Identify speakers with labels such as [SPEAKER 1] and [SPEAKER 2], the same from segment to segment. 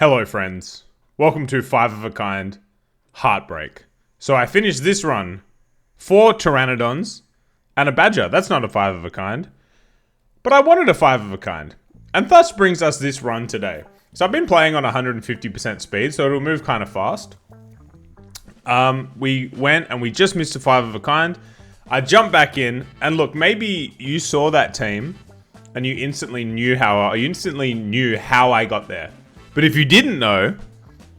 [SPEAKER 1] Hello friends, welcome to 5 of a kind, Heartbreak. So I finished this run, 4 Pteranodons, and a Badger. That's not a 5 of a kind, but I wanted a 5 of a kind. And thus brings us this run today. So I've been playing on 150% speed, so it'll move kind of fast. We went and we just missed a 5 of a kind. I jumped back in, and look, maybe you saw that team, and you instantly knew how I got there. But if you didn't know,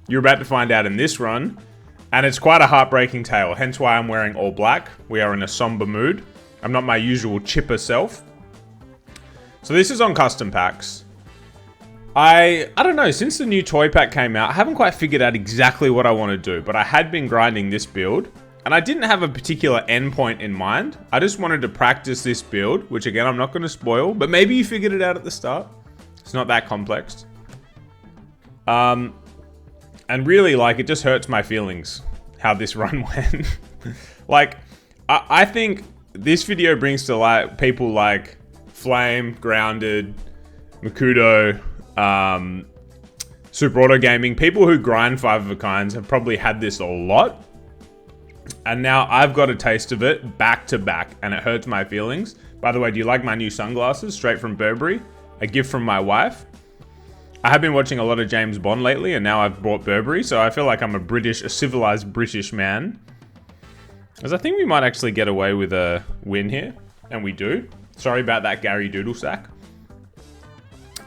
[SPEAKER 1] you're about to find out in this run, and it's quite a heartbreaking tale, hence why I'm wearing all black. We are in a somber mood. I'm not my usual chipper self. So this is on custom packs. I don't know, since the new toy pack came out, I haven't quite figured out exactly what I want to do, but I had been grinding this build, and I didn't have a particular endpoint in mind. I just wanted to practice this build, which again, I'm not going to spoil, but maybe you figured it out at the start. It's not that complex. And really, like, it just hurts my feelings how this run went. Like, I think this video brings to light people like Flame, Grounded, Makudo, Super Auto Gaming. People who grind 5 of a kinds have probably had this a lot. And now I've got a taste of it back to back, and it hurts my feelings. By the way, do you like my new sunglasses straight from Burberry? A gift from my wife. I have been watching a lot of James Bond lately, and now I've bought Burberry, so I feel like I'm a civilized British man. Because I think we might actually get away with a win here, and we do. Sorry about that, Gary Doodlesack.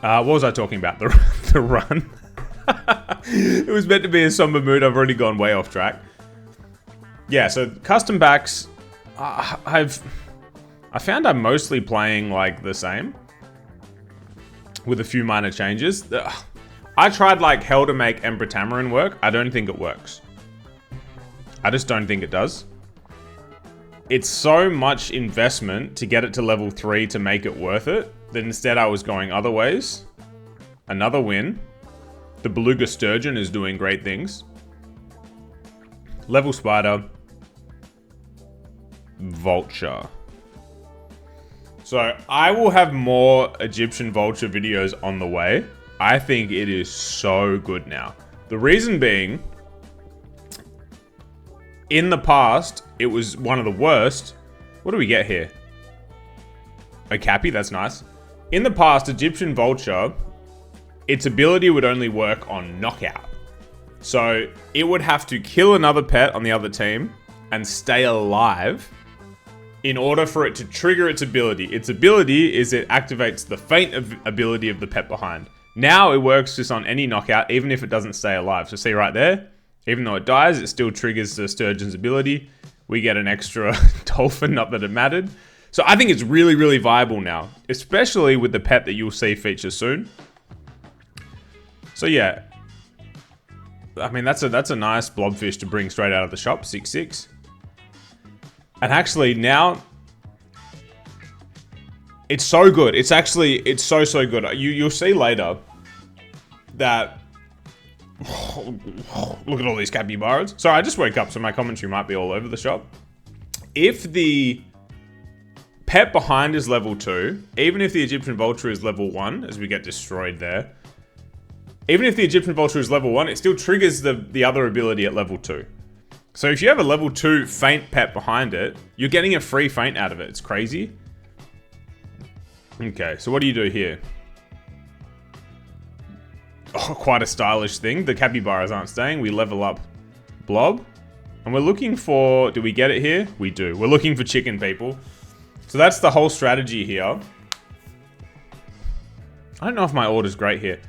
[SPEAKER 1] What was I talking about? The run? It was meant to be a somber mood. I've already gone way off track. Yeah, so custom packs, I found I'm mostly playing like the same, with a few minor changes. I tried like hell to make Emperor Tamarin work. I don't think it works. I just don't think it does. It's so much investment to get it to level 3 to make it worth it, that instead I was going other ways. Another win. The Beluga Sturgeon is doing great things. Level Spider. Vulture. So I will have more Egyptian Vulture videos on the way. I think it is so good now. The reason being, in the past, it was one of the worst. What do we get here? A Cappy, that's nice. In the past, Egyptian Vulture, its ability would only work on knockout. So it would have to kill another pet on the other team and stay alive in order for it to trigger its ability. Its ability is it activates the faint ability of the pet behind. Now it works just on any knockout, even if it doesn't stay alive. So see right there, even though it dies, it still triggers the Sturgeon's ability. We get an extra dolphin, not that it mattered. So I think it's really, really viable now, especially with the pet that you'll see feature soon. So yeah, I mean, that's a nice blobfish to bring straight out of the shop, 6/6. And actually now, it's so good. It's so good. You'll see later that, look at all these capybaras. Sorry, I just woke up, so my commentary might be all over the shop. If the pet behind is level 2, even if the Egyptian Vulture is level 1, as we get destroyed there, even if the Egyptian Vulture is level 1, it still triggers the other ability at level 2. So if you have a level 2 feint pet behind it, you're getting a free feint out of it. It's crazy. Okay, so what do you do here? Oh, quite a stylish thing. The capybaras aren't staying. We level up Blob. And we're looking for... Do we get it here? We do. We're looking for chicken, people. So that's the whole strategy here. I don't know if my order's great here.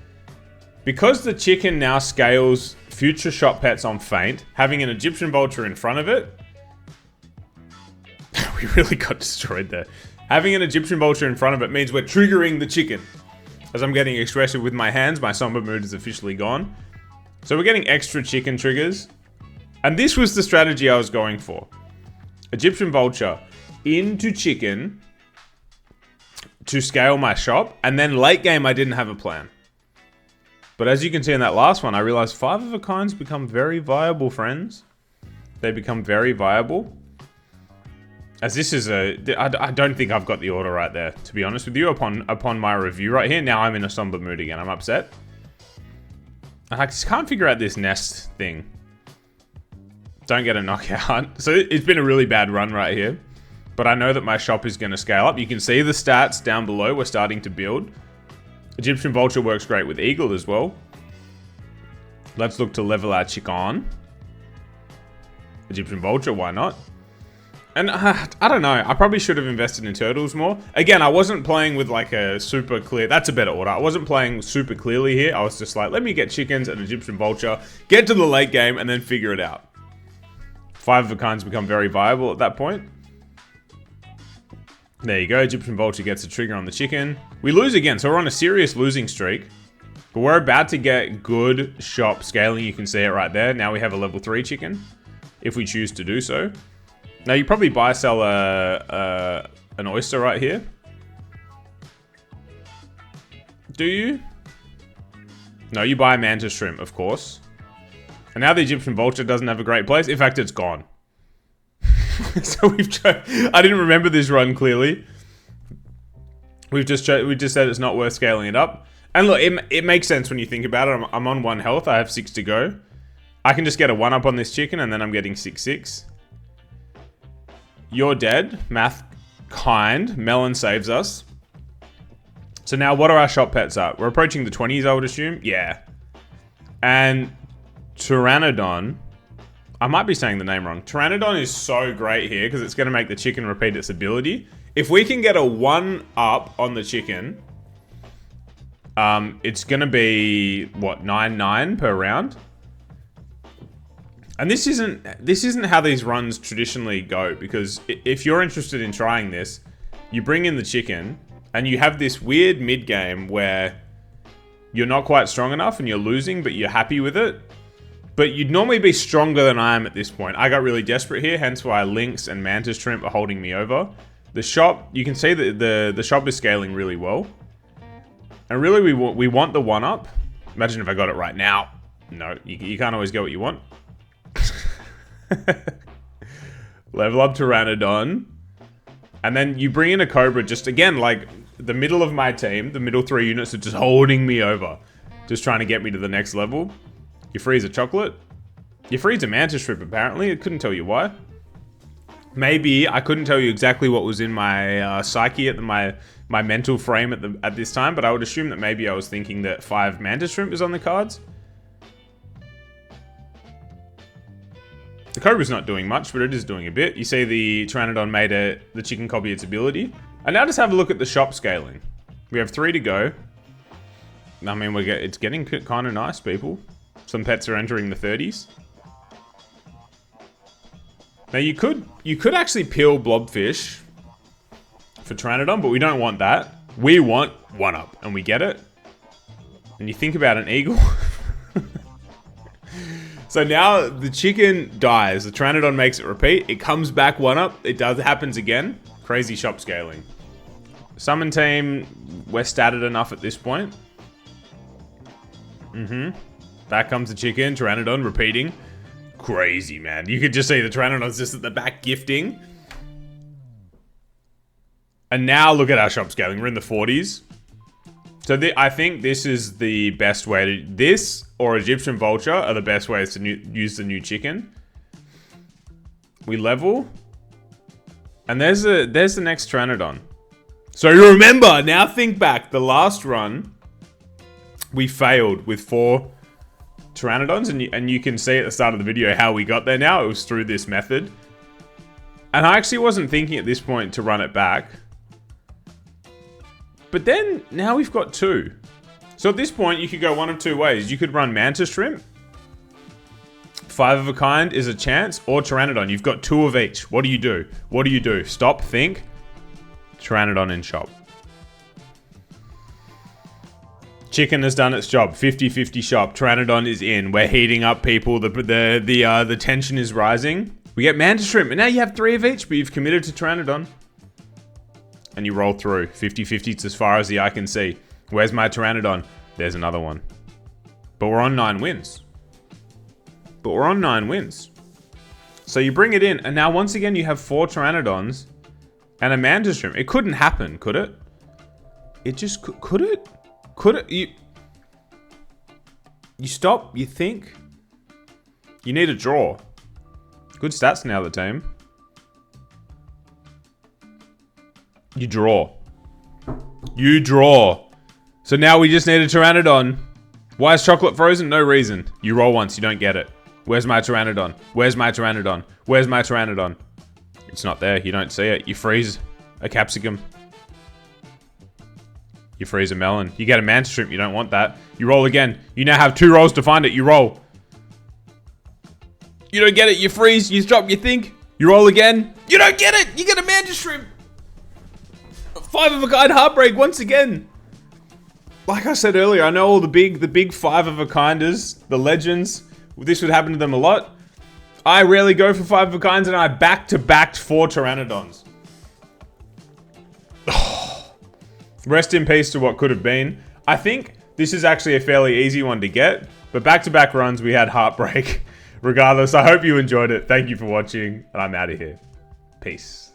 [SPEAKER 1] Because the chicken now scales future shop pets on feint, having an Egyptian Vulture in front of it... We really got destroyed there. Having an Egyptian Vulture in front of it means we're triggering the chicken. As I'm getting expressive with my hands, my somber mood is officially gone. So we're getting extra chicken triggers. And this was the strategy I was going for. Egyptian Vulture into chicken to scale my shop. And then late game, I didn't have a plan. But as you can see in that last one, I realized 5 of a kinds become very viable, friends. They become very viable. As this is I don't think I've got the order right there, to be honest with you, upon my review right here. Now I'm in a somber mood again. I'm upset. I just can't figure out this nest thing. Don't get a knockout. So it's been a really bad run right here. But I know that my shop is going to scale up. You can see the stats down below. We're starting to build. Egyptian Vulture works great with Eagle as well. Let's look to level our chicken. Egyptian Vulture, why not? And I don't know. I probably should have invested in turtles more. Again, I wasn't playing with like a super clear... That's a better order. I wasn't playing super clearly here. I was just like, let me get chickens and Egyptian Vulture. Get to the late game and then figure it out. 5 of a kinds become very viable at that point. There you go. Egyptian Vulture gets a trigger on the chicken. We lose again, so we're on a serious losing streak. But we're about to get good shop scaling. You can see it right there. Now we have a level 3 chicken, if we choose to do so. Now you probably buy sell an oyster right here. Do you? No, you buy a mantis shrimp, of course. And now the Egyptian Vulture doesn't have a great place. In fact, it's gone. So we've tried. I didn't remember this run clearly. We just said it's not worth scaling it up. And look, it makes sense when you think about it. I'm on 1 health. I have 6 to go. I can just get a 1-up on this chicken, and then I'm getting 6/6. You're dead. Math kind. Melon saves us. So now what are our shop pets at? We're approaching the 20s, I would assume. Yeah. And Pteranodon... I might be saying the name wrong. Pteranodon is so great here because it's going to make the chicken repeat its ability. If we can get a 1-up on the chicken, it's going to be, what, 9/9 per round? And this isn't how these runs traditionally go, because if you're interested in trying this, you bring in the chicken and you have this weird mid-game where you're not quite strong enough and you're losing, but you're happy with it. But you'd normally be stronger than I am at this point. I got really desperate here, hence why Lynx and Mantis Shrimp are holding me over. The shop, you can see that the shop is scaling really well. And really, we want the 1-up. Imagine if I got it right now. No, you can't always get what you want. Level up Pteranodon. And then you bring in a Cobra, just again, like the middle of my team, the middle 3 units are just holding me over. Just trying to get me to the next level. You freeze a chocolate. You freeze a mantis shrimp, apparently. I couldn't tell you why. Maybe I couldn't tell you exactly what was in my psyche at my mental frame at this time, but I would assume that maybe I was thinking that 5 mantis shrimp is on the cards. The Cobra's not doing much, but it is doing a bit. You see the Pteranodon made the chicken copy its ability. And now just have a look at the shop scaling. We have 3 to go. I mean, it's getting kind of nice, people. Some pets are entering the 30s. Now you could actually peel Blobfish for Pteranodon, but we don't want that. We want 1-up, and we get it. And you think about an eagle. So now the chicken dies. The Pteranodon makes it repeat. It comes back 1-up. It happens again. Crazy shop scaling. Summon team, we're statted enough at this point. Back comes the chicken, Pteranodon repeating. Crazy, man. You could just see the Pteranodon's just at the back gifting. And now look at our shop scaling. We're in the 40s. So I think this is the best way to... This or Egyptian Vulture are the best ways to use the new chicken. We level. And there's the next Pteranodon. So you remember, now think back. The last run, we failed with 4... Pteranodons, and you can see at the start of the video how we got there now. It was through this method. And I actually wasn't thinking at this point to run it back. But then, now we've got 2. So at this point, you could go one of 2 ways. You could run Mantis Shrimp. 5 of a kind is a chance, or Pteranodon. You've got 2 of each. What do you do? What do you do? Stop, think. Pteranodon in shop. Chicken has done its job. 50-50 shop. Pteranodon is in. We're heating up, people. The tension is rising. We get Mantis Shrimp, and now you have 3 of each, but you've committed to Pteranodon. And you roll through. 50-50 as far as the eye can see. Where's my Pteranodon? There's another one. But we're on 9 wins. So you bring it in, and now once again you have 4 Pteranodons and a Mantis Shrimp. It couldn't happen, could it? Could it? Could it? You... You stop, you think. You need a draw. Good stats now, the team. You draw. You draw. So now we just need a Pteranodon. Why is chocolate frozen? No reason. You roll once, you don't get it. Where's my Pteranodon? Where's my Pteranodon? Where's my Pteranodon? It's not there. You don't see it. You freeze a capsicum. You freeze a melon. You get a mantis shrimp. You don't want that. You roll again. You now have 2 rolls to find it. You roll. You don't get it. You freeze. You stop. You think. You roll again. You don't get it. You get a mantis shrimp. 5 of a kind heartbreak once again. Like I said earlier, I know all the big 5 of a kinders, the legends. This would happen to them a lot. I rarely go for 5 of a kinds, and I back-to-backed 4 Pteranodons. Rest in peace to what could have been. I think this is actually a fairly easy one to get, but back-to-back runs, we had heartbreak. Regardless, I hope you enjoyed it. Thank you for watching, and I'm out of here. Peace.